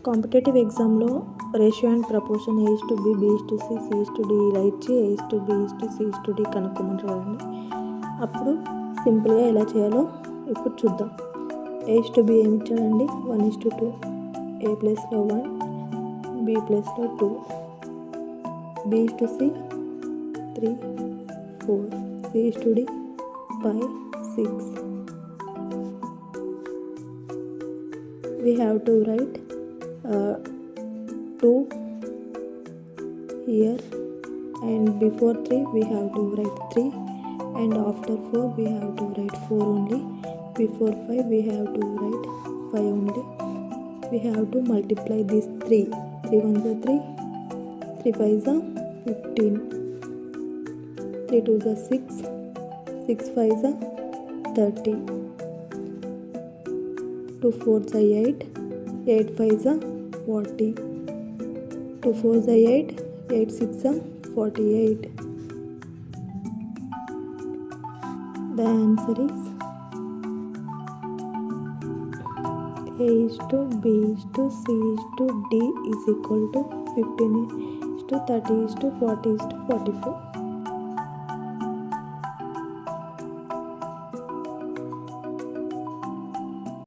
Competitive ఎగ్జామ్లో ratio and proportion A:B, B:C, C:D ఇలా ఇచ్చి A:B, C:D కనుక్కోమంటారు కదండి. అప్పుడు సింపుల్గా ఎలా చేయాలో ఇప్పుడు చూద్దాం. A:B ఏమి ఇచ్చాడండి? 1:2. A ప్లేస్లో 1, B ప్లేస్లో 2, B:C 3, 4, C:D 5, 6. We have to write 2 here, and before 3 we have to write 3, and after 4 we have to write 4 only. Before 5 we have to write 5 only. We have to multiply these 3. 3 1s are 3, 3 5s are 15, 3 2s are 6, 6 5s are 30, 2 4s are 8, 8 5s are 40, 2 4s are 8, 8 6s are 48. The answer is A:B:C:D is equal to 15:30:40:44.